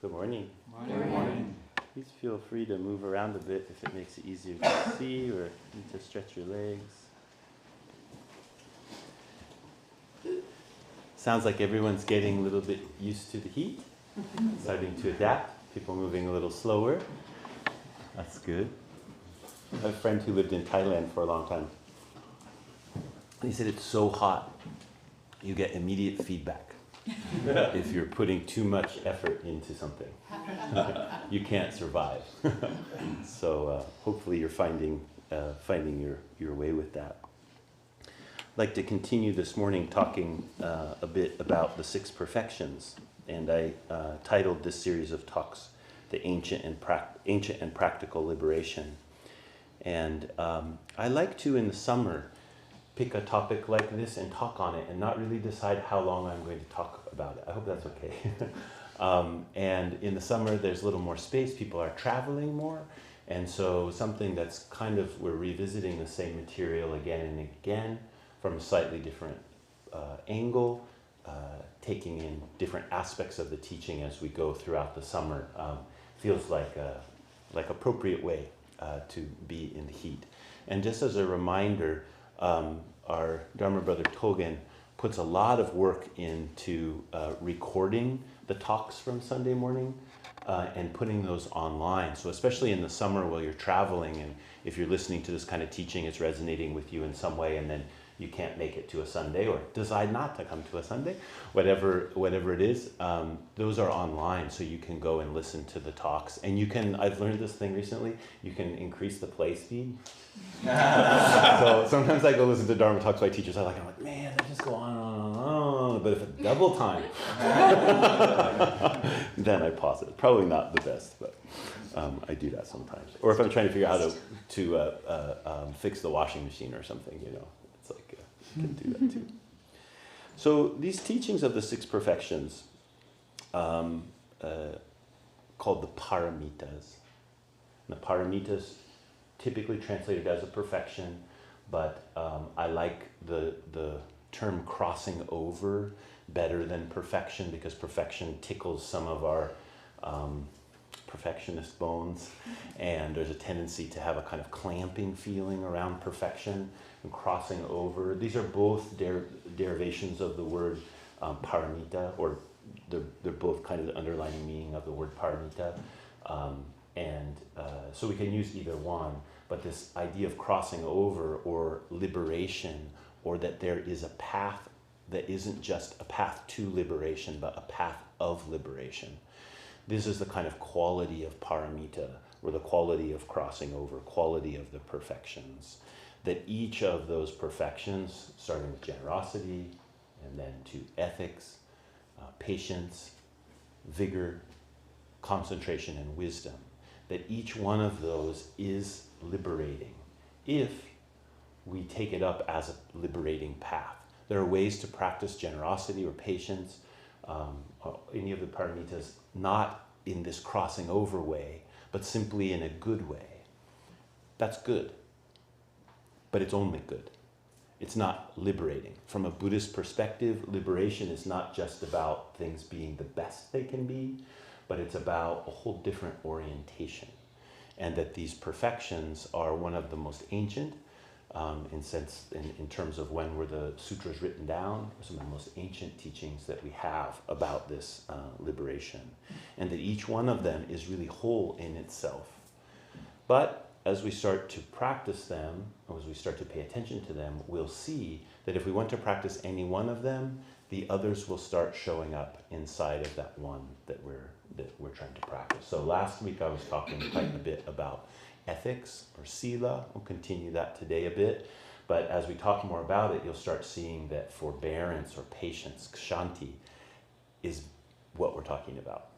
Good morning. Good morning. Please feel free to move around a bit if it makes it easier to see or need to stretch your legs. Sounds like everyone's getting a little bit used to the heat, starting to adapt, people moving a little slower. That's good. I have a friend who lived in Thailand for a long time. He said it's so hot, you get immediate feedback. If you're putting too much effort into something, you can't survive. So hopefully you're finding your way with that. I'd like to continue this morning talking a bit about the 6 perfections, and I titled this series of talks "The Ancient and Practical Liberation." And I like to, in the summer, pick a topic like this and talk on it and not really decide how long I'm going to talk about it. I hope that's okay. And in the summer, there's a little more space. People are traveling more. And so something that's kind of, we're revisiting the same material again and again from a slightly different angle, taking in different aspects of the teaching as we go throughout the summer, feels like appropriate way to be in the heat. And just as a reminder, our Dharma brother Togen puts a lot of work into recording the talks from Sunday morning and putting those online. So especially in the summer while you're traveling, and if you're listening to this kind of teaching, it's resonating with you in some way, and then you can't make it to a Sunday or decide not to come to a Sunday, whatever it is, those are online, so you can go and listen to the talks. And you can, I've learned this thing recently, you can increase the play speed. So sometimes I go listen to Dharma talks by teachers I'm like, man, they just go on and on and on. But if it's double time, then I pause it. Probably not the best, but I do that sometimes. Or if I'm trying to figure out how to fix the washing machine or something, it's like, you can do that too. So these teachings of the 6 perfections, called the Paramitas. And the Paramitas, typically translated as a perfection, but I like the term crossing over better than perfection, because perfection tickles some of our perfectionist bones, and there's a tendency to have a kind of clamping feeling around perfection. And crossing over, these are both derivations of the word paramita, or they're both kind of the underlying meaning of the word paramita. So we can use either one, but this idea of crossing over or liberation, or that there is a path that isn't just a path to liberation, but a path of liberation. This is the kind of quality of paramita, or the quality of crossing over, quality of the perfections. That each of those perfections, starting with generosity, and then to ethics, patience, vigor, concentration, and wisdom, that each one of those is liberating if we take it up as a liberating path. There are ways to practice generosity or patience, any of the paramitas, not in this crossing over way, but simply in a good way. That's good, but it's only good. It's not liberating. From a Buddhist perspective, liberation is not just about things being the best they can be, but it's about a whole different orientation. And that these perfections are one of the most ancient, in terms of when were the sutras written down, some of the most ancient teachings that we have about this liberation. And that each one of them is really whole in itself. But as we start to practice them, or as we start to pay attention to them, we'll see that if we want to practice any one of them, the others will start showing up inside of that one that we're trying to practice. So last week I was talking quite a bit about ethics, or sila. We'll continue that today a bit. But as we talk more about it, you'll start seeing that forbearance or patience, kshanti, is what we're talking about.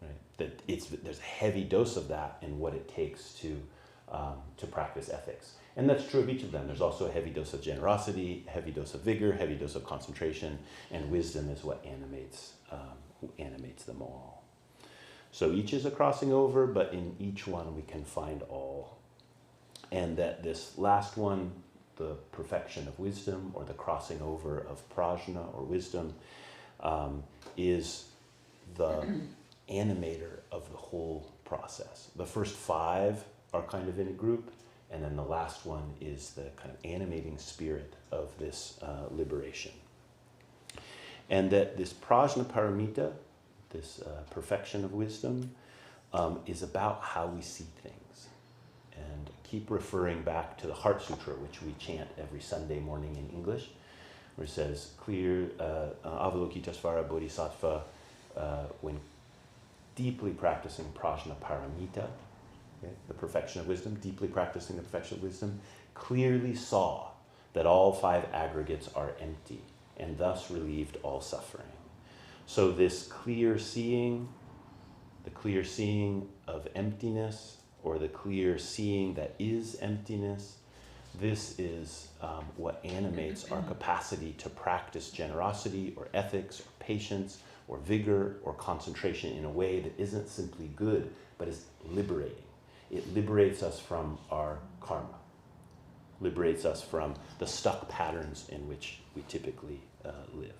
Right? That there's a heavy dose of that in what it takes to practice ethics. And that's true of each of them. There's also a heavy dose of generosity, a heavy dose of vigor, heavy dose of concentration, and wisdom is what animates them all. So each is a crossing over, but in each one we can find all. And that this last one, the perfection of wisdom, or the crossing over of prajna or wisdom, is the animator of the whole process. The first 5 are kind of in a group, and then the last one is the kind of animating spirit of this liberation. And that this prajnaparamita, this perfection of wisdom, is about how we see things. And keep referring back to the Heart Sutra, which we chant every Sunday morning in English, where it says, clear Avalokitasvara Bodhisattva, when deeply practicing prajnaparamita, okay, the perfection of wisdom, deeply practicing the perfection of wisdom, clearly saw that all 5 aggregates are empty, and thus relieved all suffering. So this clear seeing, the clear seeing of emptiness, or the clear seeing that is emptiness, this is what animates our capacity to practice generosity or ethics or patience or vigor or concentration in a way that isn't simply good, but is liberating. It liberates us from our karma, liberates us from the stuck patterns in which we typically live.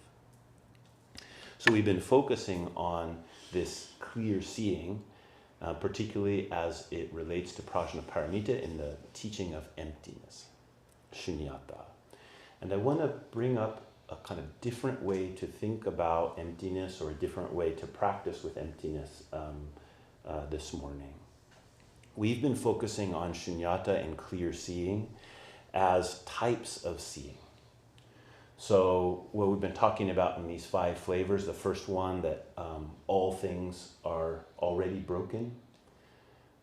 So we've been focusing on this clear seeing, particularly as it relates to prajnaparamita in the teaching of emptiness, shunyata. And I want to bring up a kind of different way to think about emptiness, or a different way to practice with emptiness this morning. We've been focusing on shunyata and clear seeing as types of seeing. So what we've been talking about in these 5 flavors, the first one, that all things are already broken,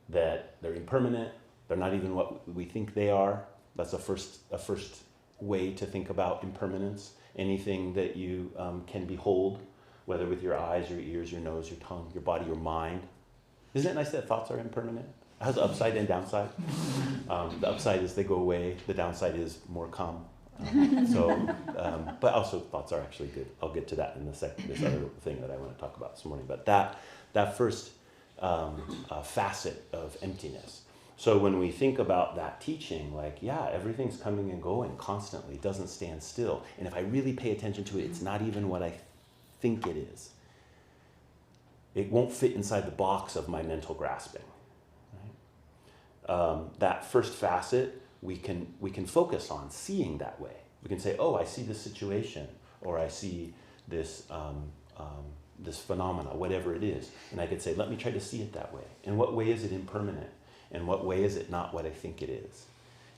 that they're impermanent, they're not even what we think they are. That's a first way to think about impermanence. Anything that you can behold, whether with your eyes, your ears, your nose, your tongue, your body, your mind. Isn't it nice that thoughts are impermanent? It has upside and downside. The upside is they go away. The downside is more come. But also thoughts are actually good. I'll get to that in this other thing that I want to talk about this morning. But that first facet of emptiness. So when we think about that teaching, like, yeah, everything's coming and going constantly. It doesn't stand still. And if I really pay attention to it, it's not even what I think it is. It won't fit inside the box of my mental grasping. Right? That first facet, we can focus on seeing that way. We can say, oh, I see this situation, or I see this this phenomena, whatever it is. And I could say, let me try to see it that way. In what way is it impermanent? In what way is it not what I think it is?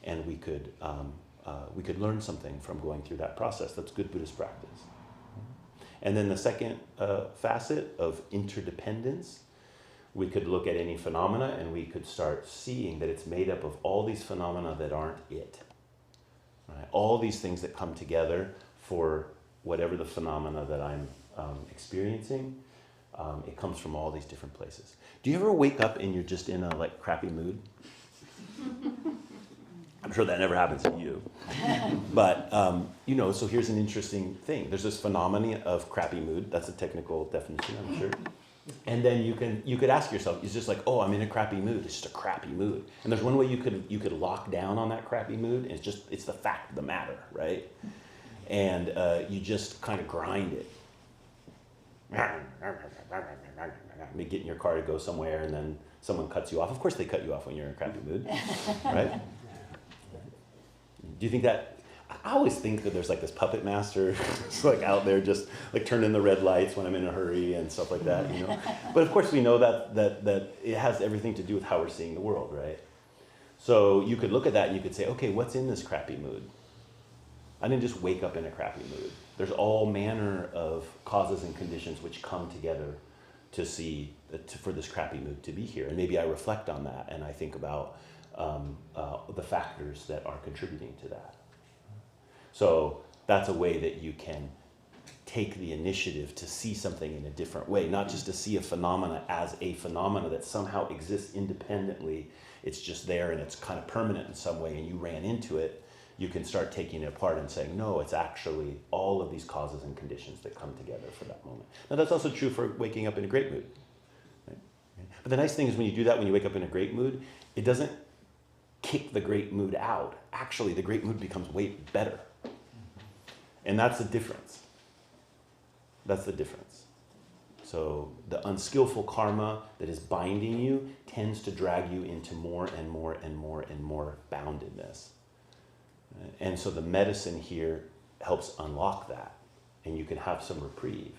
And we could learn something from going through that process. That's good Buddhist practice. And then the second facet of interdependence, we could look at any phenomena and we could start seeing that it's made up of all these phenomena that aren't it. Right? All these things that come together for whatever the phenomena that I'm experiencing, it comes from all these different places. Do you ever wake up and you're just in a crappy mood? I'm sure that never happens to you. But, so here's an interesting thing. There's this phenomenon of crappy mood. That's a technical definition, I'm sure. And then you could ask yourself, it's just like, oh, I'm in a crappy mood. It's just a crappy mood. And there's one way you could lock down on that crappy mood, and it's the fact of the matter, right? And you just kind of grind it. Maybe get in your car to go somewhere, and then someone cuts you off. Of course they cut you off when you're in a crappy mood, right? Do you think that? I always think that there's this puppet master who's out there just turning the red lights when I'm in a hurry and stuff like that, But of course we know that it has everything to do with how we're seeing the world, right? So you could look at that and you could say, okay, what's in this crappy mood? I didn't just wake up in a crappy mood. There's all manner of causes and conditions which come together to see for this crappy mood to be here. And maybe I reflect on that and I think about the factors that are contributing to that. So that's a way that you can take the initiative to see something in a different way, not just to see a phenomena as a phenomena that somehow exists independently. It's just there and it's kind of permanent in some way, and you ran into it. You can start taking it apart and saying, no, it's actually all of these causes and conditions that come together for that moment. Now that's also true for waking up in a great mood. Right? But the nice thing is when you do that, when you wake up in a great mood, it doesn't kick the great mood out. Actually, the great mood becomes way better. And that's the difference. That's the difference. So the unskillful karma that is binding you tends to drag you into more and more and more and more boundedness. And so the medicine here helps unlock that, and you can have some reprieve.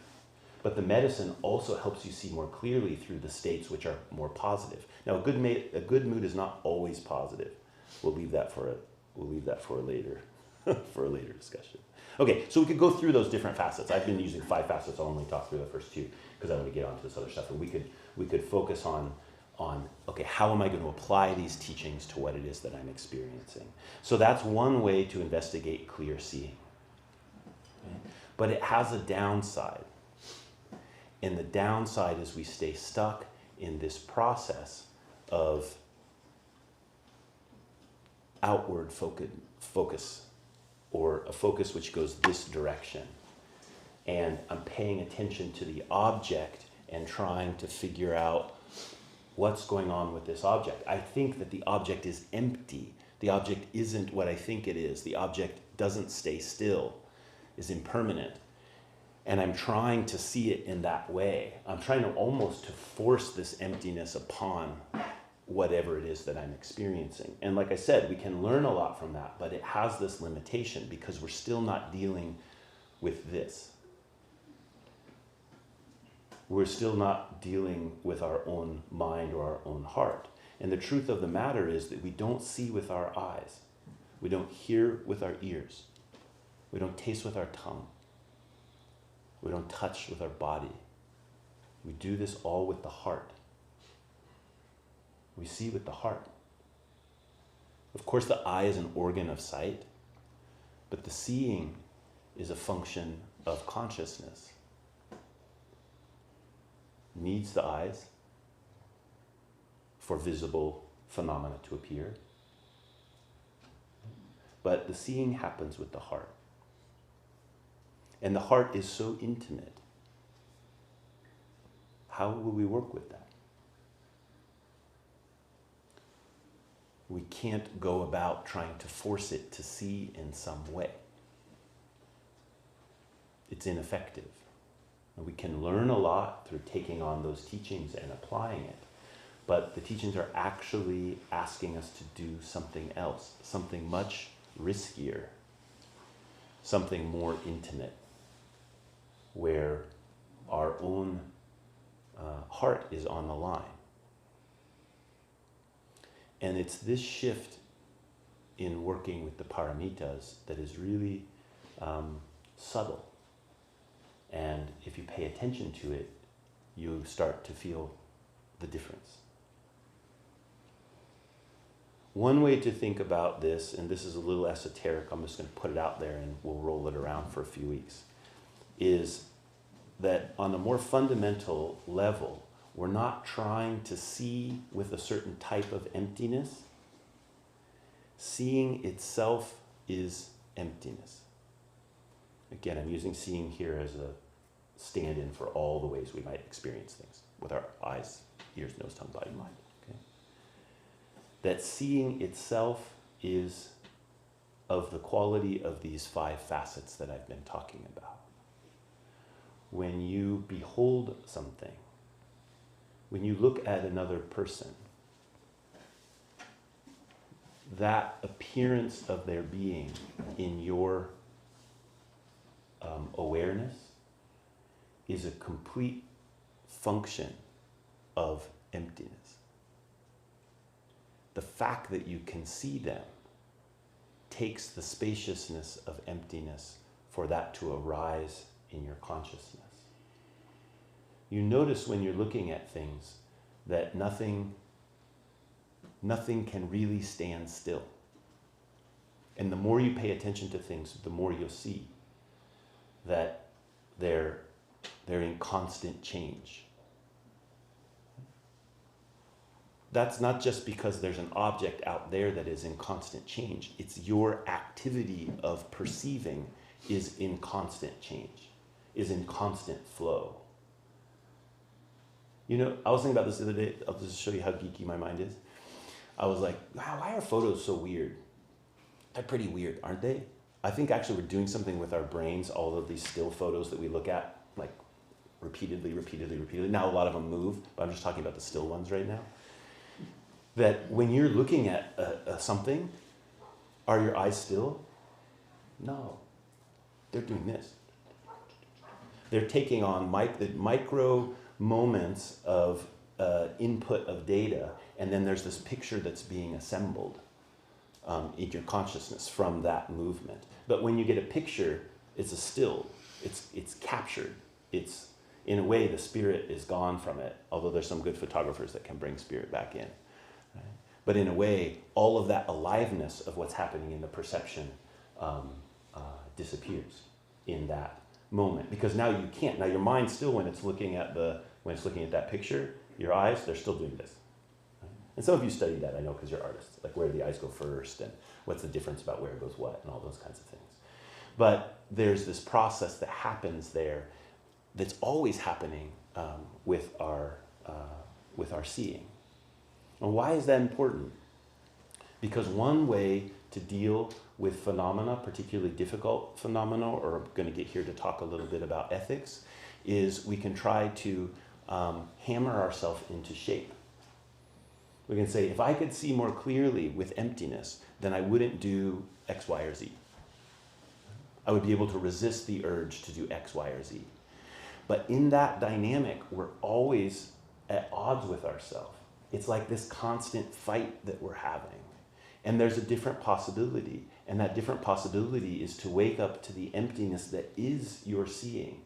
But the medicine also helps you see more clearly through the states which are more positive. Now, a good mood is not always positive. We'll leave that for a later for a later discussion. Okay, so we could go through those different facets. I've been using 5 facets. I'll only talk through the first 2 because I want to get onto this other stuff. And we could focus on okay, how am I going to apply these teachings to what it is that I'm experiencing? So that's one way to investigate clear seeing. Okay? But it has a downside. And the downside is we stay stuck in this process of outward focus, or a focus which goes this direction. And I'm paying attention to the object and trying to figure out what's going on with this object. I think that the object is empty. The object isn't what I think it is. The object doesn't stay still, is impermanent. And I'm trying to see it in that way. I'm trying to almost to force this emptiness upon whatever it is that I'm experiencing. And like I said, we can learn a lot from that, but it has this limitation because we're still not dealing with this. We're still not dealing with our own mind or our own heart. And the truth of the matter is that we don't see with our eyes. We don't hear with our ears. We don't taste with our tongue. We don't touch with our body. We do this all with the heart. We see with the heart. Of course, the eye is an organ of sight, but the seeing is a function of consciousness. Needs the eyes for visible phenomena to appear. But the seeing happens with the heart. And the heart is so intimate. How will we work with that? We can't go about trying to force it to see in some way. It's ineffective. And we can learn a lot through taking on those teachings and applying it. But the teachings are actually asking us to do something else, something much riskier, something more intimate, where our own heart is on the line. And it's this shift in working with the paramitas that is really subtle. And if you pay attention to it, you start to feel the difference. One way to think about this, and this is a little esoteric, I'm just going to put it out there and we'll roll it around for a few weeks, is that on a more fundamental level, we're not trying to see with a certain type of emptiness. Seeing itself is emptiness. Again, I'm using seeing here as a stand-in for all the ways we might experience things with our eyes, ears, nose, tongue, body, mind. Okay? That seeing itself is of the quality of these 5 facets that I've been talking about. When you behold something, when you look at another person, that appearance of their being in your awareness is a complete function of emptiness. The fact that you can see them takes the spaciousness of emptiness for that to arise in your consciousness. You notice when you're looking at things that nothing can really stand still. And the more you pay attention to things, the more you'll see that they're in constant change. That's not just because there's an object out there that is in constant change. It's your activity of perceiving is in constant change, is in constant flow. You know, I was thinking about this the other day. I'll just show you how geeky my mind is. I was like, wow, why are photos so weird? They're pretty weird, aren't they? I think actually we're doing something with our brains, all of these still photos that we look at, like repeatedly. Now a lot of them move, but I'm just talking about the still ones right now. That when you're looking at something, are your eyes still? No. They're doing this. They're taking on the micro moments of input of data, and then there's this picture that's being assembled in your consciousness from that movement. But when you get a picture, it's a still. It's captured. It's, in a way, the spirit is gone from it, although there's some good photographers that can bring spirit back in. Right? But in a way, all of that aliveness of what's happening in the perception disappears in that moment, because now you can't. Now your mind still, when it's looking at that picture, your eyes, they're still doing this. Right? And some of you study that, I know, because you're artists, like where the eyes go first and what's the difference about where goes what and all those kinds of things. But there's this process that happens there that's always happening with our seeing. And why is that important? Because one way to deal with phenomena, particularly difficult phenomena, or I'm going to get here to talk a little bit about ethics, is we can try to hammer ourselves into shape. We can say, if I could see more clearly with emptiness, then I wouldn't do X, Y, or Z. I would be able to resist the urge to do X, Y, or Z. But in that dynamic, we're always at odds with ourselves. It's like this constant fight that we're having. And there's a different possibility. And that different possibility is to wake up to the emptiness that is your seeing,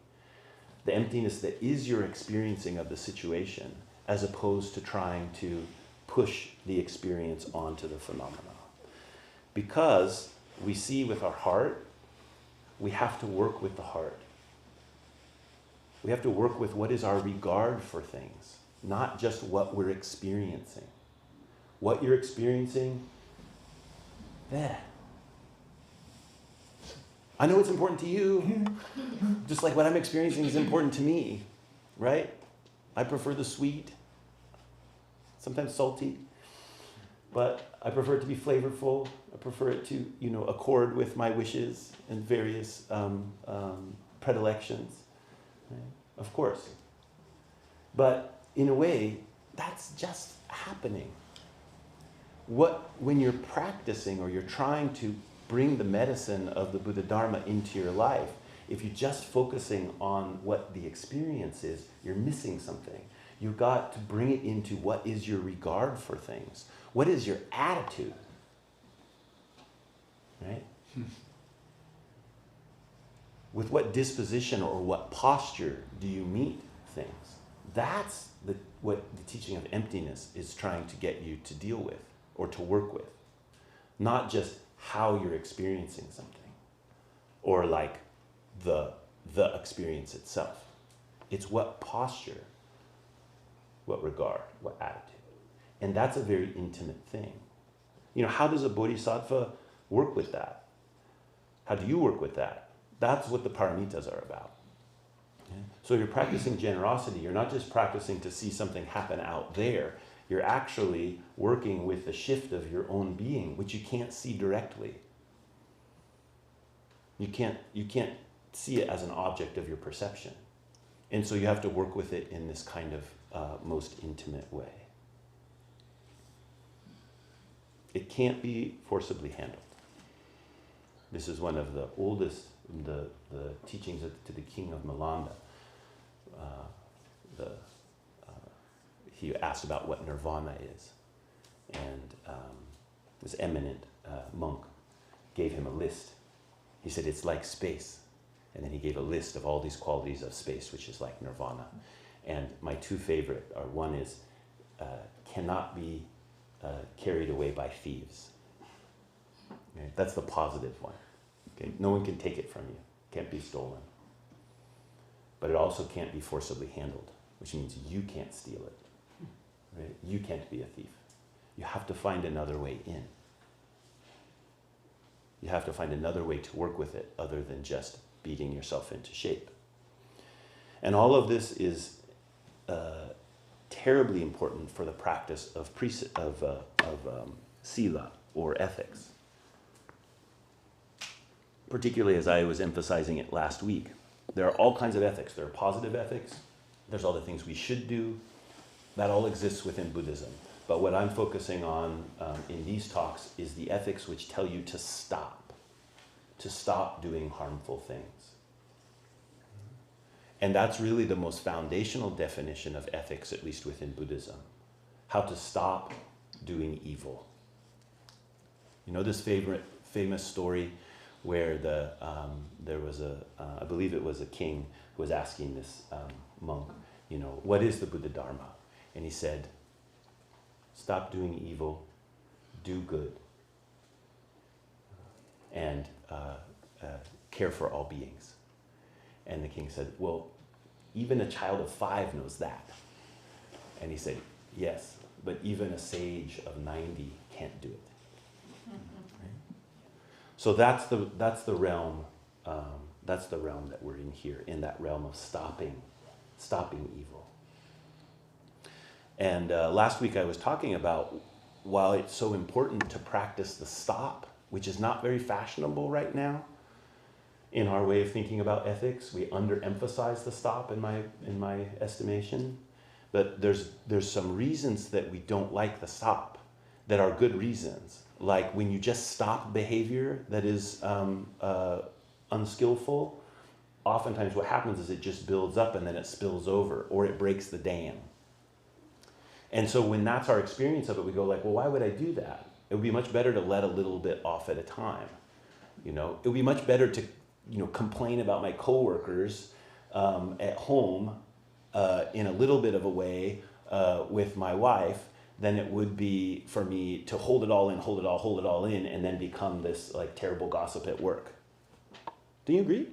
the emptiness that is your experiencing of the situation, as opposed to trying to push the experience onto the phenomena. Because we see with our heart, we have to work with the heart. We have to work with what is our regard for things, not just what we're experiencing. What you're experiencing, I know it's important to you, just like what I'm experiencing is important to me, right? I prefer the sweet, sometimes salty, but I prefer it to be flavorful. I prefer it to, accord with my wishes and various predilections, right? Of course. But in a way, that's just happening. When you're practicing or you're trying to bring the medicine of the Buddha Dharma into your life, if you're just focusing on what the experience is, you're missing something. You've got to bring it into what is your regard for things. What is your attitude? Right? With what disposition or what posture do you meet things? That's what the teaching of emptiness is trying to get you to deal with or to work with. Not just how you're experiencing something or like the experience itself. It's what posture, what regard, what attitude. And that's a very intimate thing. How does a bodhisattva work with that? How do you work with that? That's what the paramitas are about. Okay? So you're practicing generosity. You're not just practicing to see something happen out there. You're actually working with the shift of your own being, which you can't see directly. You can't see it as an object of your perception. And so you have to work with it in this kind of most intimate way. It can't be forcibly handled. This is one of the oldest, the teachings to the king of Malanda. He asked about what nirvana is. And this eminent monk gave him a list. He said, it's like space. And then he gave a list of all these qualities of space, which is like nirvana. And my two favorite are, one is, cannot be carried away by thieves. Okay? That's the positive one. Okay? No one can take it from you. Can't be stolen. But it also can't be forcibly handled, which means you can't steal it. Right? You can't be a thief. You have to find another way in. You have to find another way to work with it other than just beating yourself into shape. And all of this is terribly important for the practice of sila, or ethics. Particularly as I was emphasizing it last week. There are all kinds of ethics. There are positive ethics, There's all the things we should do. That all exists within Buddhism. But what I'm focusing on in these talks is the ethics which tell you to stop doing harmful things. And that's really the most foundational definition of ethics, at least within Buddhism. How to stop doing evil. You know this famous story where there was I believe it was a king who was asking this monk, what is the Buddha Dharma? And he said, stop doing evil, do good, and care for all beings. And the king said, well, even a child of 5 knows that. And he said, yes, but even a sage of 90 can't do it. Right? So that's the realm. That's the realm that we're in here, in that realm of stopping evil. And last week I was talking about, while it's so important to practice the stop, which is not very fashionable right now in our way of thinking about ethics, we underemphasize the stop in my estimation. But there's some reasons that we don't like the stop that are good reasons. Like when you just stop behavior that is unskillful, oftentimes what happens is it just builds up and then it spills over, or it breaks the dam. And so when that's our experience of it, we go like, well, why would I do that? It would be much better to let a little bit off at a time. It would be much better to, complain about my coworkers at home in a little bit of a way with my wife than it would be for me to hold it all in, and then become this like terrible gossip at work. Do you agree?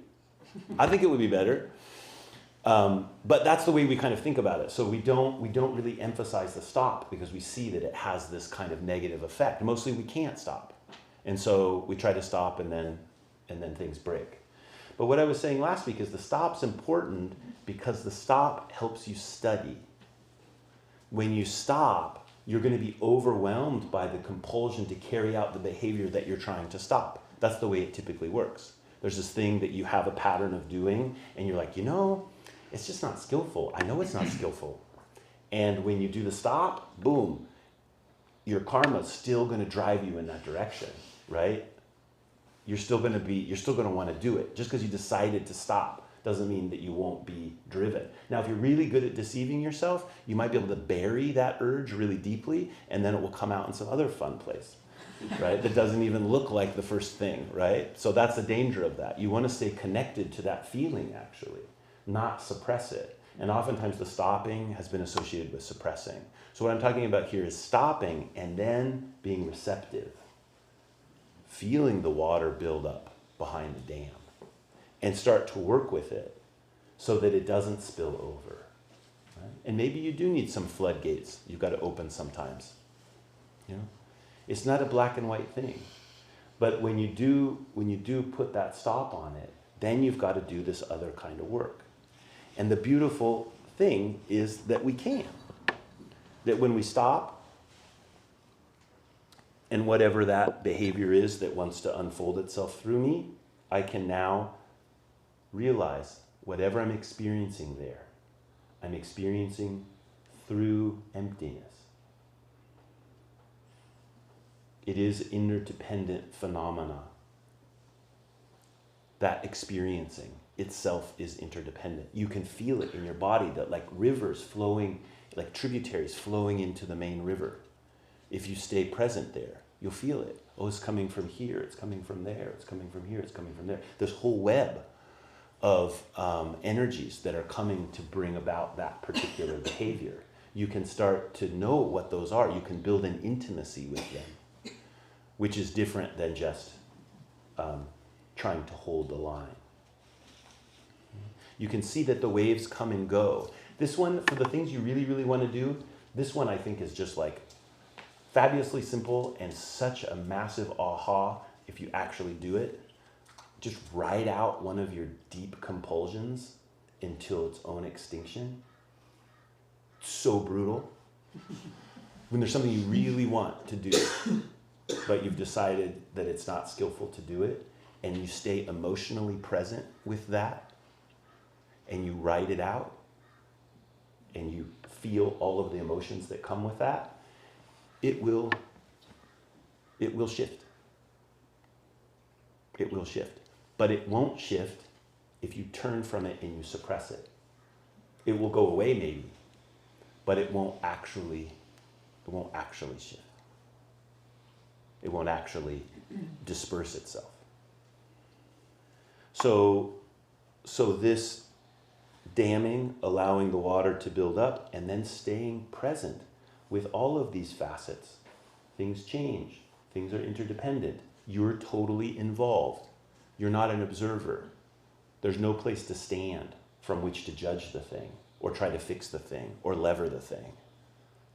I think it would be better. But that's the way we kind of think about it. So we don't really emphasize the stop because we see that it has this kind of negative effect. Mostly we can't stop. And so we try to stop and then things break. But what I was saying last week is the stop's important because the stop helps you study. When you stop, you're going to be overwhelmed by the compulsion to carry out the behavior that you're trying to stop. That's the way it typically works. There's this thing that you have a pattern of doing and you're like, it's just not skillful. I know it's not skillful. And when you do the stop, boom, your karma is still going to drive you in that direction, right? You're still going to want to do it. Just because you decided to stop doesn't mean that you won't be driven. Now, if you're really good at deceiving yourself, you might be able to bury that urge really deeply, and then it will come out in some other fun place, right? That doesn't even look like the first thing, right? So that's the danger of that. You want to stay connected to that feeling, actually, not suppress it. And oftentimes the stopping has been associated with suppressing. So what I'm talking about here is stopping and then being receptive. Feeling the water build up behind the dam and start to work with it so that it doesn't spill over. Right? And maybe you do need some floodgates you've got to open sometimes. It's not a black and white thing. But when you do put that stop on it, then you've got to do this other kind of work. And the beautiful thing is that we can. That when we stop, and whatever that behavior is that wants to unfold itself through me, I can now realize whatever I'm experiencing there, I'm experiencing through emptiness. It is interdependent phenomena. That experiencing itself is interdependent. You can feel it in your body, that like rivers flowing, like tributaries flowing into the main river. If you stay present there, you'll feel it. Oh, it's coming from here, it's coming from there, it's coming from here, it's coming from there. This whole web of energies that are coming to bring about that particular behavior. You can start to know what those are. You can build an intimacy with them, which is different than just trying to hold the line. You can see that the waves come and go. This one, for the things you really, really want to do, this one I think is just like fabulously simple and such a massive aha if you actually do it. Just ride out one of your deep compulsions until its own extinction. So brutal. When there's something you really want to do, but you've decided that it's not skillful to do it, and you stay emotionally present with that, and you ride it out, and you feel all of the emotions that come with that, it will shift. It will shift. But it won't shift if you turn from it and you suppress it. It will go away maybe, but it won't actually shift. It won't actually disperse itself. So this damming, allowing the water to build up, and then staying present with all of these facets. Things change. Things are interdependent. You're totally involved. You're not an observer. There's no place to stand from which to judge the thing, or try to fix the thing, or lever the thing.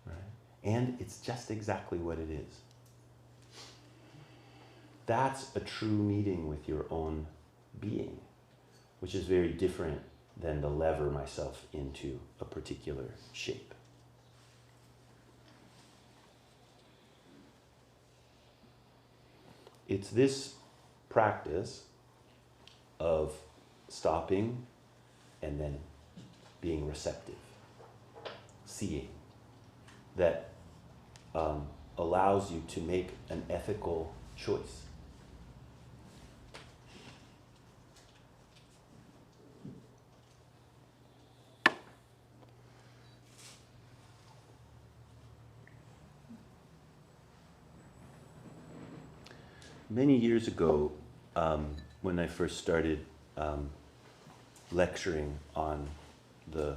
Right? And it's just exactly what it is. That's a true meeting with your own being, which is very different than to lever myself into a particular shape. It's this practice of stopping and then being receptive, seeing, that allows you to make an ethical choice. Many years ago, when I first started lecturing on the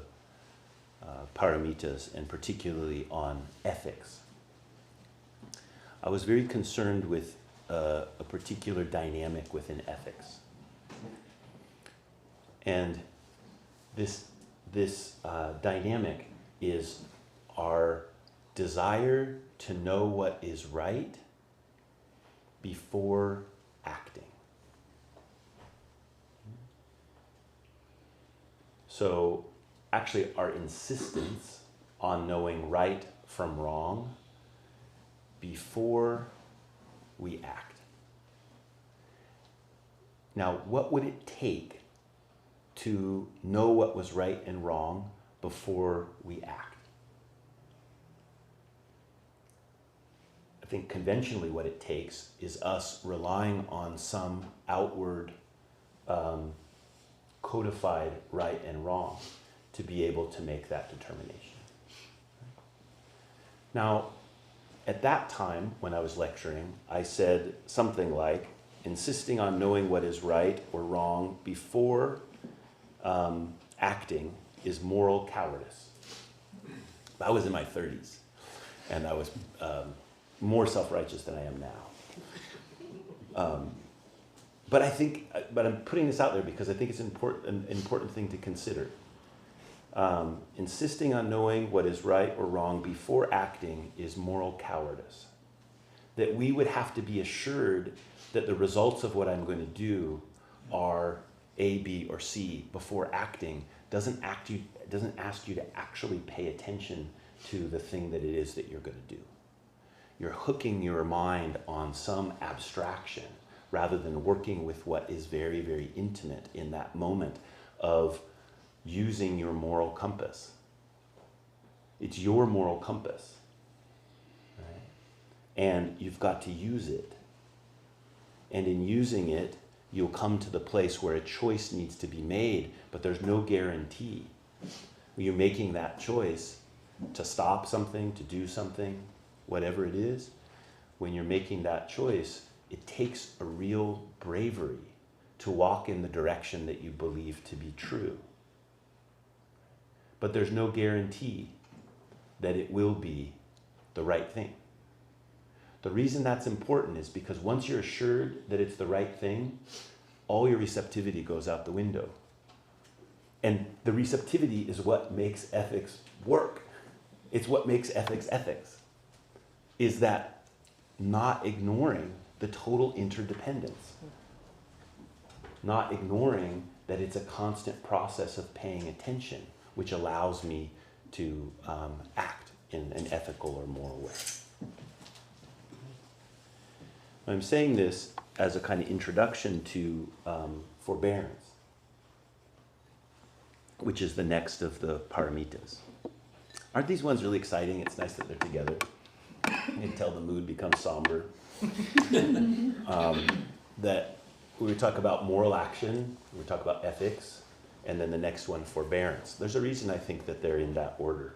Paramitas, and particularly on ethics, I was very concerned with a particular dynamic within ethics. And this dynamic is our desire to know what is right before acting. So actually our insistence on knowing right from wrong before we act. Now, what would it take to know what was right and wrong before we act? I think conventionally what it takes is us relying on some outward codified right and wrong to be able to make that determination. Now, at that time when I was lecturing, I said something like, insisting on knowing what is right or wrong before acting is moral cowardice. I was in my 30s, and I was more self-righteous than I am now. But I'm putting this out there because I think it's an important thing to consider. Insisting on knowing what is right or wrong before acting is moral cowardice. That we would have to be assured that the results of what I'm going to do are A, B, or C before acting doesn't ask you to actually pay attention to the thing that it is that you're going to do. You're hooking your mind on some abstraction rather than working with what is very, very intimate in that moment of using your moral compass. It's your moral compass, right? And you've got to use it. And in using it, you'll come to the place where a choice needs to be made, but there's no guarantee. You're making that choice to stop something, to do something, whatever it is. When you're making that choice, it takes a real bravery to walk in the direction that you believe to be true. But there's no guarantee that it will be the right thing. The reason that's important is because once you're assured that it's the right thing, all your receptivity goes out the window. And the receptivity is what makes ethics work. It's what makes ethics ethics. Is that not ignoring the total interdependence. Not ignoring that it's a constant process of paying attention, which allows me to act in an ethical or moral way. I'm saying this as a kind of introduction to forbearance, which is the next of the paramitas. Aren't these ones really exciting? It's nice that they're together. You can tell the mood becomes somber. That we talk about moral action, we talk about ethics, and then the next one, forbearance. There's a reason I think that they're in that order.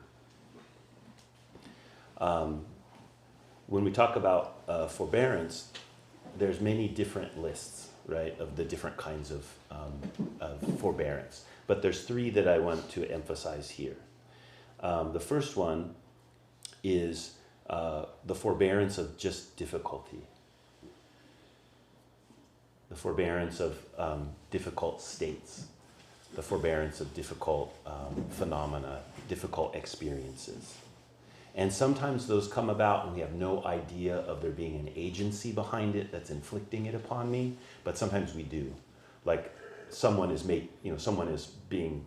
When we talk about forbearance, there's many different lists, right, of the different kinds of forbearance. But there's three that I want to emphasize here. The first one is the forbearance of just difficulty. The forbearance of difficult states. The forbearance of difficult phenomena, difficult experiences. And sometimes those come about and we have no idea of there being an agency behind it that's inflicting it upon me, but sometimes we do. Like someone is being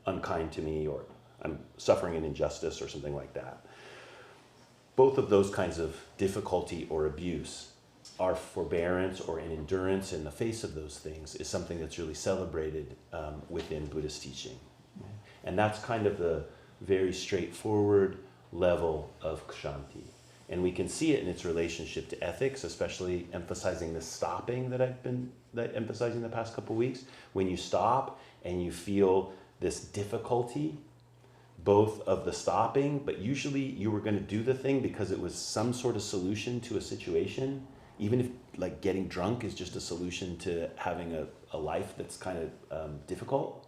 unkind to me, or I'm suffering an injustice or something like that. Both of those kinds of difficulty or abuse, our forbearance or an endurance in the face of those things is something that's really celebrated within Buddhist teaching. And that's kind of the very straightforward level of kshanti. And we can see it in its relationship to ethics, especially emphasizing the stopping that I've been emphasizing the past couple of weeks. When you stop and you feel this difficulty, both of the stopping, but usually you were going to do the thing because it was some sort of solution to a situation, even if like getting drunk is just a solution to having a life that's kind of difficult,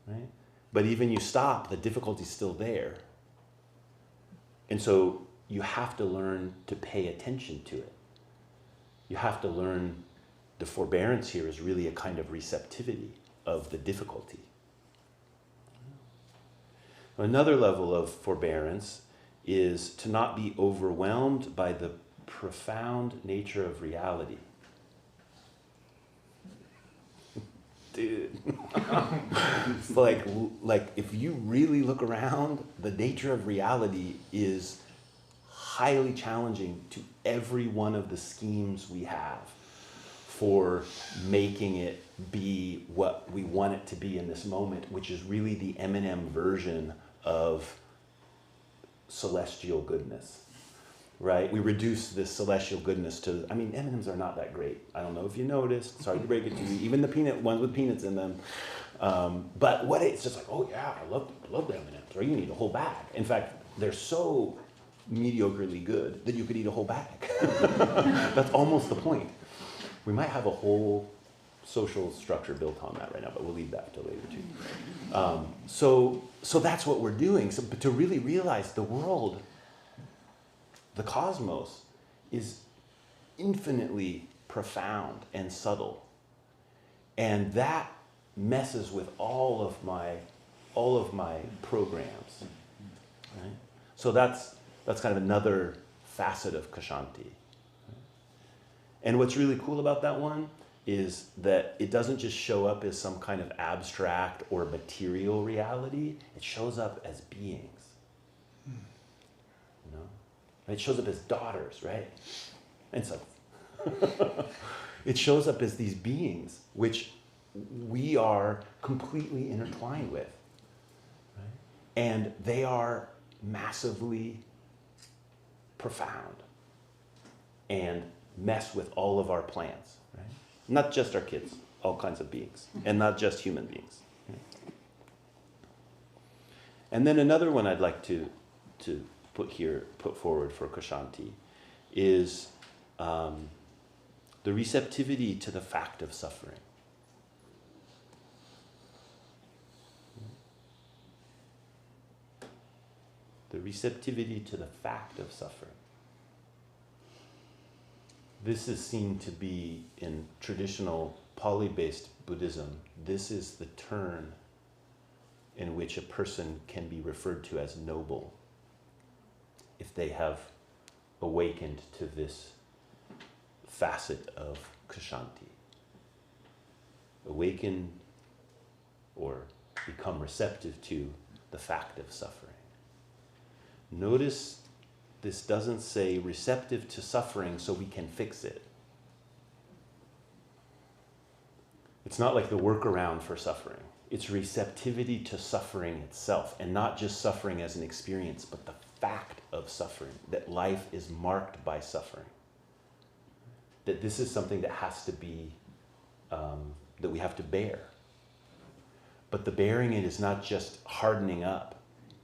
right? But even you stop, the difficulty's still there. And so you have to learn to pay attention to it. You have to learn the forbearance here is really a kind of receptivity of the difficulty. Another level of forbearance is to not be overwhelmed by the profound nature of reality. Dude. It's like if you really look around, the nature of reality is highly challenging to every one of the schemes we have for making it be what we want it to be in this moment, which is really the M&M version of celestial goodness. Right? We reduce this celestial goodness to, I mean, M&Ms are not that great. I don't know if you noticed. Sorry to break it to you. Even the peanut ones with peanuts in them. But what it's just like, oh yeah, I love the M&Ms. Or you can eat a whole bag. In fact, they're so mediocrely good that you could eat a whole bag. That's almost the point. We might have a whole social structure built on that right now, but we'll leave that till later too. So that's what we're doing. So, but to really realize the world, the cosmos, is infinitely profound and subtle. And that messes with all of my programs. Right? So that's kind of another facet of kshanti. And what's really cool about that one is that it doesn't just show up as some kind of abstract or material reality. It shows up as beings. You know? It shows up as daughters, right? And so it shows up as these beings which we are completely intertwined with. Right? And they are massively profound and mess with all of our plans. Right? Not just our kids, all kinds of beings, and not just human beings. Right? And then another one I'd like to put forward for kshanti is the receptivity to the fact of suffering. The receptivity to the fact of suffering. This is seen to be, in traditional Pali-based Buddhism, this is the turn in which a person can be referred to as noble if they have awakened to this facet of kshanti. Awaken or become receptive to the fact of suffering. Notice this doesn't say receptive to suffering so we can fix it. It's not like the workaround for suffering. It's receptivity to suffering itself, and not just suffering as an experience, but the fact of suffering, that life is marked by suffering. That this is something that has to be, that we have to bear. But the bearing it is not just hardening up,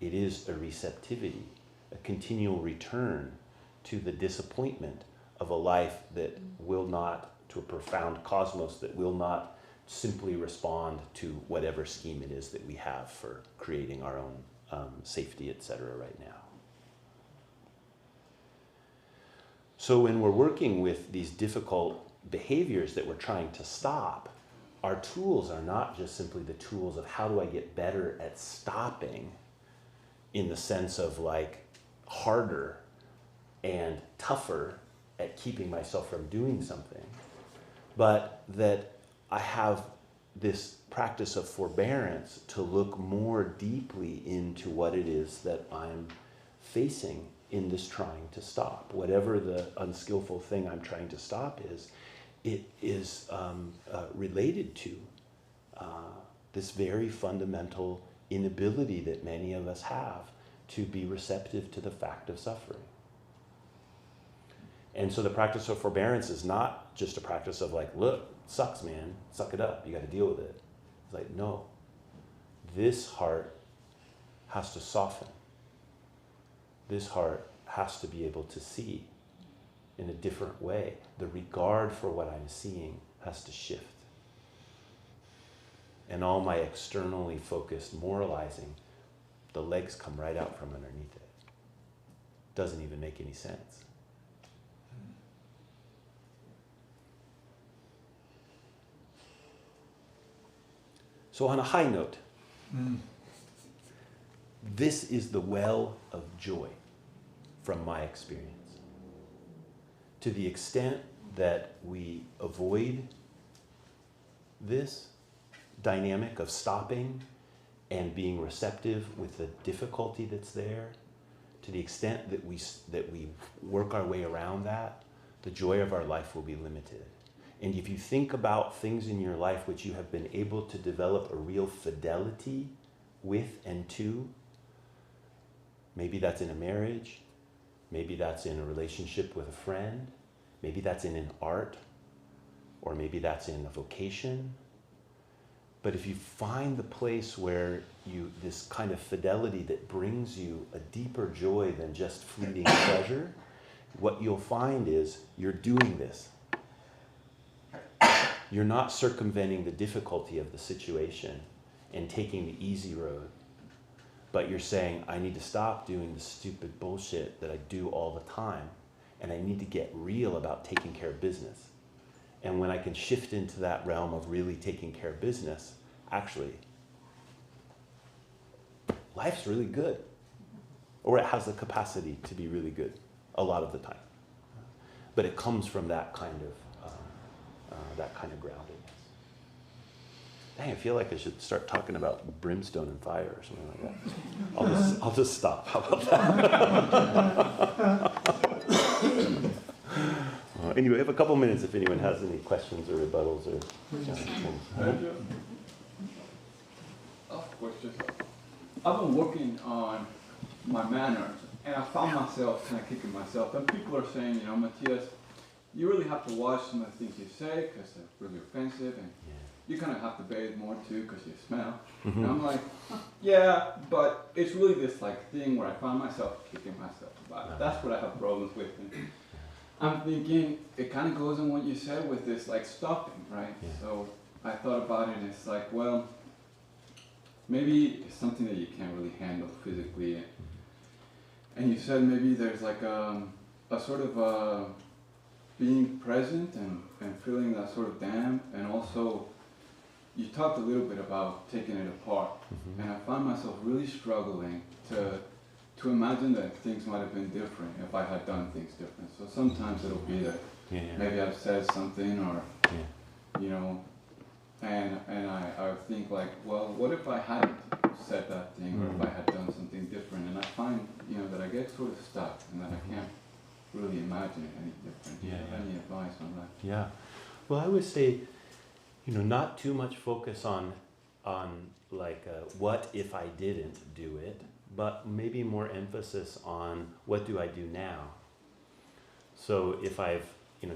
it is a receptivity, a continual return to the disappointment of a life that will not, to a profound cosmos that will not simply respond to whatever scheme it is that we have for creating our own safety, etc. right now. So when we're working with these difficult behaviors that we're trying to stop, our tools are not just simply the tools of how do I get better at stopping, in the sense of like harder and tougher at keeping myself from doing something, but that I have this practice of forbearance to look more deeply into what it is that I'm facing in this trying to stop. Whatever the unskillful thing I'm trying to stop is, it is related to this very fundamental inability that many of us have to be receptive to the fact of suffering. And so the practice of forbearance is not just a practice of like, look, it sucks, man, suck it up, you got to deal with it. It's like, no, this heart has to soften. This heart has to be able to see in a different way. The regard for what I'm seeing has to shift. And all my externally focused moralizing, the legs come right out from underneath it. Doesn't even make any sense. So on a high note, this is the well of joy from my experience. To the extent that we avoid this dynamic of stopping and being receptive with the difficulty that's there, to the extent that we work our way around that, the joy of our life will be limited. And if you think about things in your life which you have been able to develop a real fidelity with and to, maybe that's in a marriage, maybe that's in a relationship with a friend, maybe that's in an art, or maybe that's in a vocation. But if you find the place where this kind of fidelity that brings you a deeper joy than just fleeting pleasure, what you'll find is you're doing this. You're not circumventing the difficulty of the situation and taking the easy road, but you're saying, I need to stop doing the stupid bullshit that I do all the time, and I need to get real about taking care of business. And when I can shift into that realm of really taking care of business, actually, life's really good. Or it has the capacity to be really good a lot of the time. But it comes from that kind of groundedness. Dang, I feel like I should start talking about brimstone and fire or something like that. I'll just stop. How about that? Anyway, I have a couple minutes if anyone has any questions or rebuttals or things. Questions. I've been working on my manners, and I found myself kind of kicking myself. And people are saying, Matthias, you really have to watch some of the things you say because they're really offensive, and you kind of have to bathe more too because you smell. Mm-hmm. And I'm like, yeah, but it's really this thing where I find myself kicking myself about it. That's what I have problems with. And I'm thinking it kind of goes on what you said with this stopping, right? Yeah. So I thought about it, and it's like, well, maybe it's something that you can't really handle physically. And you said maybe there's a sort of being present and feeling that sort of damp, and also you talked a little bit about taking it apart. Mm-hmm. And I find myself really struggling to imagine that things might have been different if I had done things different. So sometimes it'll be that maybe I've said something or, and I think well, what if I hadn't said that thing, or if I had done something different? And I find, that I get sort of stuck and that I can't really imagine it any different. Do you have any advice on that? Yeah. Well, I would say, not too much focus on like what if I didn't do it, but maybe more emphasis on what do I do now. So if I've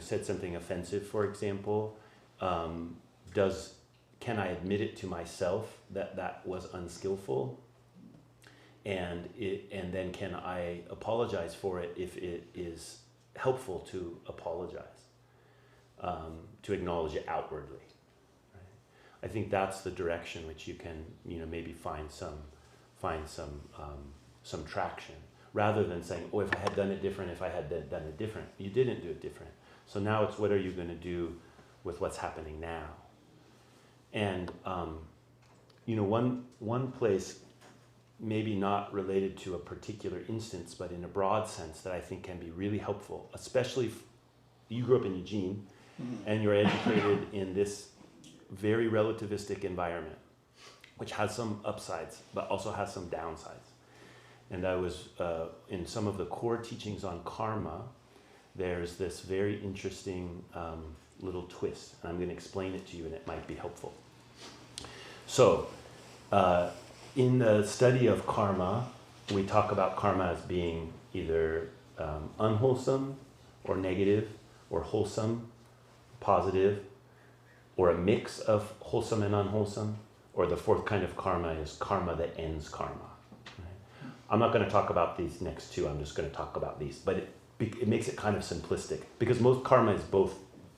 said something offensive, for example, can I admit it to myself that that was unskillful, and then can I apologize for it if it is helpful to apologize, to acknowledge it outwardly. Right? I think that's the direction which you can maybe find some traction, rather than saying, oh, if I had done it different, if I had done it different. You didn't do it different. So now it's what are you going to do with what's happening now? And one place, maybe not related to a particular instance, but in a broad sense, that I think can be really helpful, especially if you grew up in Eugene, and you're educated in this very relativistic environment, which has some upsides, but also has some downsides. And I was, in some of the core teachings on karma, there's this very interesting little twist. And I'm going to explain it to you, and it might be helpful. So, in the study of karma, we talk about karma as being either unwholesome or negative, or wholesome, positive, or a mix of wholesome and unwholesome, or the fourth kind of karma is karma that ends karma. Right? I'm not going to talk about these next two, I'm just going to talk about these, but it makes it kind of simplistic, because most karma is both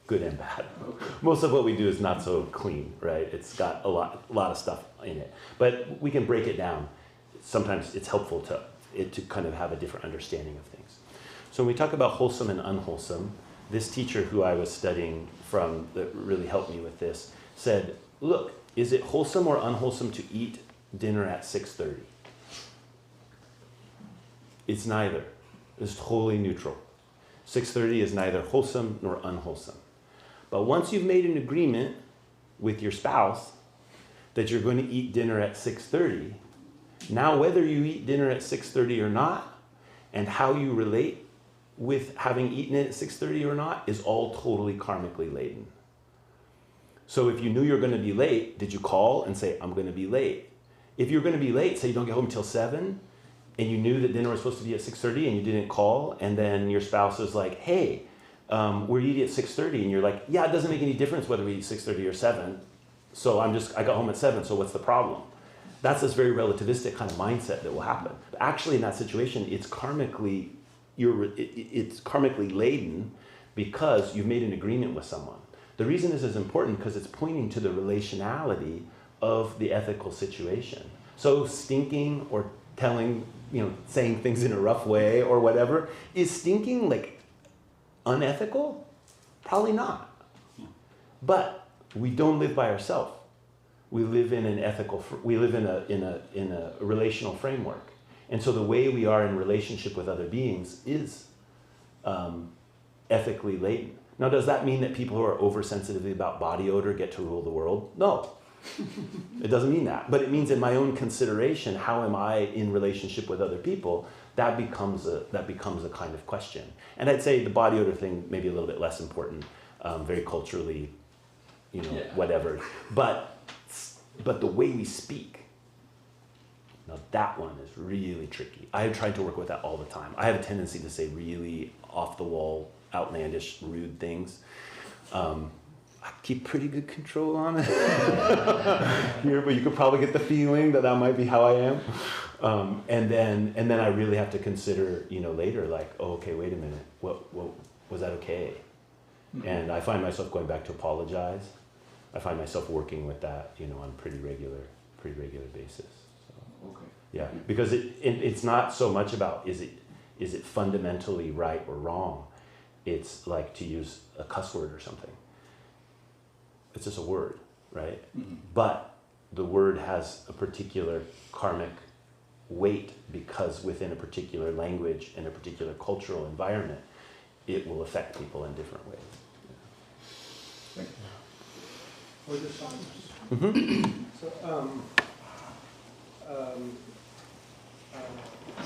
good and bad. Okay. Most of what we do is not so clean, right? It's got a lot of stuff in it. But we can break it down. Sometimes it's helpful to kind of have a different understanding of things. So when we talk about wholesome and unwholesome, this teacher who I was studying from that really helped me with this said, look, is it wholesome or unwholesome to eat dinner at 6:30? It's neither. It's totally neutral. 6:30 is neither wholesome nor unwholesome. But once you've made an agreement with your spouse that you're going to eat dinner at 6:30, now whether you eat dinner at 6:30 or not, and how you relate with having eaten it at 6:30 or not, is all totally karmically laden. So if you knew you were going to be late, did you call and say, I'm going to be late? If you're going to be late, say you don't get home until 7, and you knew that dinner was supposed to be at 6:30 and you didn't call, and then your spouse is like, hey, we're eating at 6:30, and you're like, yeah, it doesn't make any difference whether we eat 6:30 or 7, so I got home at 7, so what's the problem? That's this very relativistic kind of mindset that will happen. But actually in that situation, it's karmically laden because you've made an agreement with someone. The reason this is important because it's pointing to the relationality of the ethical situation. So stinking or telling, saying things in a rough way or whatever, is stinking like unethical? Probably not. But we don't live by ourselves. We live in a relational framework. And so the way we are in relationship with other beings is ethically laden. Now, does that mean that people who are oversensitive about body odor get to rule the world? No. It doesn't mean that. But it means in my own consideration, how am I in relationship with other people? That becomes a kind of question. And I'd say the body odor thing maybe a little bit less important, very culturally, whatever. But the way we speak, now that one is really tricky. I have tried to work with that all the time. I have a tendency to say really off-the-wall, outlandish, rude things. I keep pretty good control on it here, but you could probably get the feeling that might be how I am. And then I really have to consider, later, like, oh, okay, wait a minute, what was that okay? Mm-hmm. And I find myself going back to apologize. I find myself working with that, on a pretty regular basis. So, okay. Yeah, because it's not so much about is it fundamentally right or wrong. It's like, to use a cuss word or something. It's just a word, right? Mm-hmm. But the word has a particular karmic weight because within a particular language and a particular cultural environment, it will affect people in different ways. Yeah. Or the silence. Mm-hmm.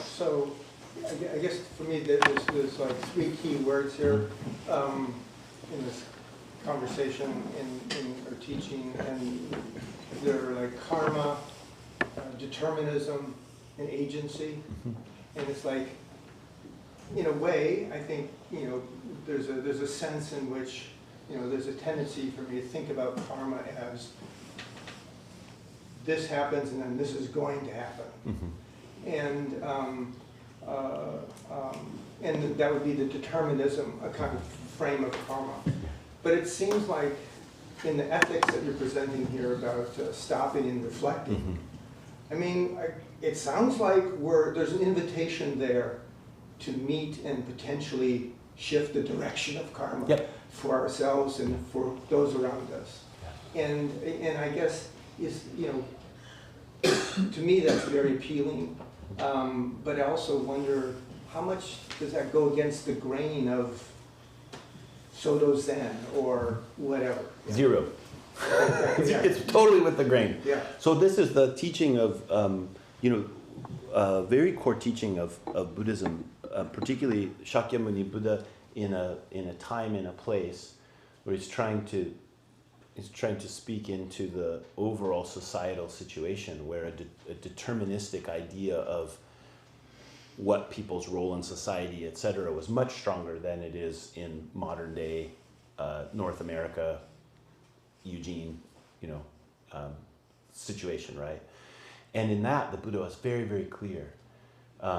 So I guess for me there's like 3 key words here in this conversation in or teaching, and they're like karma, determinism, and agency. And it's like, in a way, I think, there's a sense in which, there's a tendency for me to think about karma as this happens and then this is going to happen. And that would be the determinism, a kind of frame of karma. But it seems like in the ethics that you're presenting here about stopping and reflecting, I mean, it sounds like there's an invitation there to meet and potentially shift the direction of karma for ourselves and for those around us. And I guess to me that's very appealing. But I also wonder, how much does that go against the grain of Soto Zen or whatever? Zero. It's totally with the grain. Yeah. So this is the teaching of, very core teaching of Buddhism, particularly Shakyamuni Buddha in a time, in a place where he's trying to speak into the overall societal situation where a deterministic idea of what people's role in society, etc., was much stronger than it is in modern day North America, Eugene, situation, right? And in that, the Buddha was very, very clear.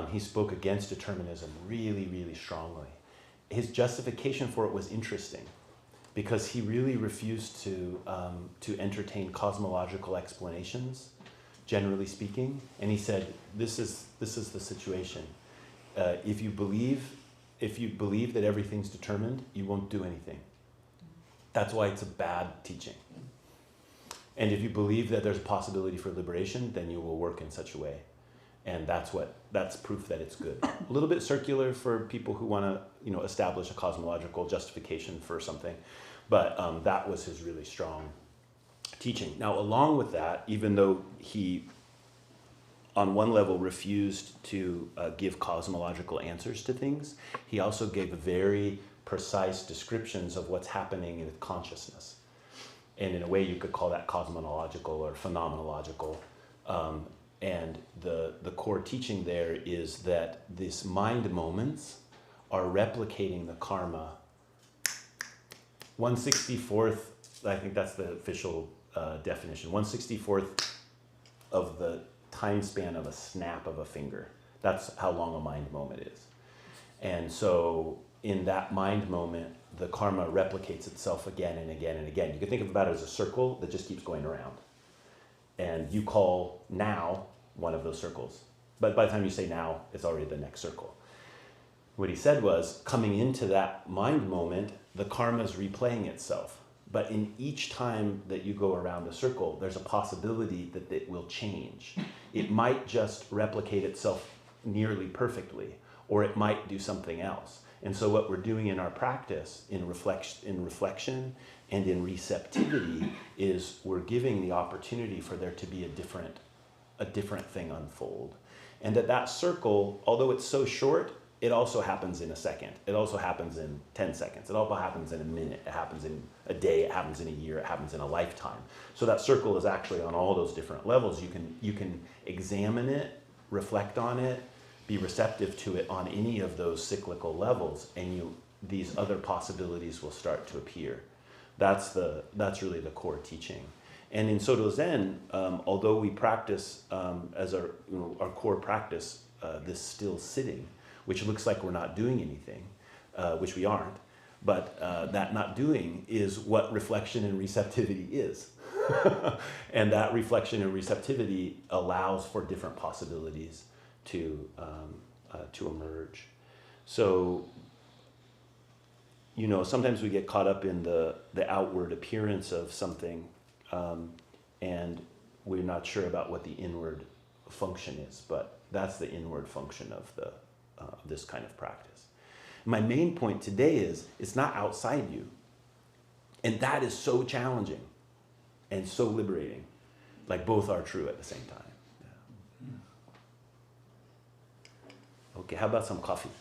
He spoke against determinism really, really strongly. His justification for it was interesting, because he really refused to entertain cosmological explanations, generally speaking. And he said, this is the situation. If you believe that everything's determined, you won't do anything. That's why it's a bad teaching. And if you believe that there's a possibility for liberation, then you will work in such a way. And that's proof that it's good. A little bit circular for people who want to, establish a cosmological justification for something. But that was his really strong teaching. Now, along with that, even though he, on one level, refused to give cosmological answers to things, he also gave very precise descriptions of what's happening in consciousness. And in a way, you could call that cosmological or phenomenological. And the core teaching there is that these mind moments are replicating the karma. 1/64th, I think that's the official definition, 1/64th of the time span of a snap of a finger. That's how long a mind moment is. And so in that mind moment, the karma replicates itself again and again and again. You can think about it as a circle that just keeps going around. And you call now one of those circles. But by the time you say now, it's already the next circle. What he said was, coming into that mind moment, the karma is replaying itself. But in each time that you go around the circle, there's a possibility that it will change. It might just replicate itself nearly perfectly, or it might do something else. And so what we're doing in our practice, in reflection and in receptivity, is we're giving the opportunity for there to be a different thing unfold. And that circle, although it's so short, it also happens in a second. It also happens in 10 seconds. It also happens in a minute. It happens in a day. It happens in a year. It happens in a lifetime. So that circle is actually on all those different levels. You can examine it, reflect on it, be receptive to it on any of those cyclical levels, and these other possibilities will start to appear. That's really the core teaching. And in Soto Zen, although we practice as our core practice this still sitting, which looks like we're not doing anything, which we aren't, but that not doing is what reflection and receptivity is. And that reflection and receptivity allows for different possibilities to emerge. So, sometimes we get caught up in the outward appearance of something, and we're not sure about what the inward function is, but that's the inward function of this kind of practice. My main point today is it's not outside you, and that is so challenging and so liberating. Like both are true at the same time. Yeah. Okay, how about some coffee?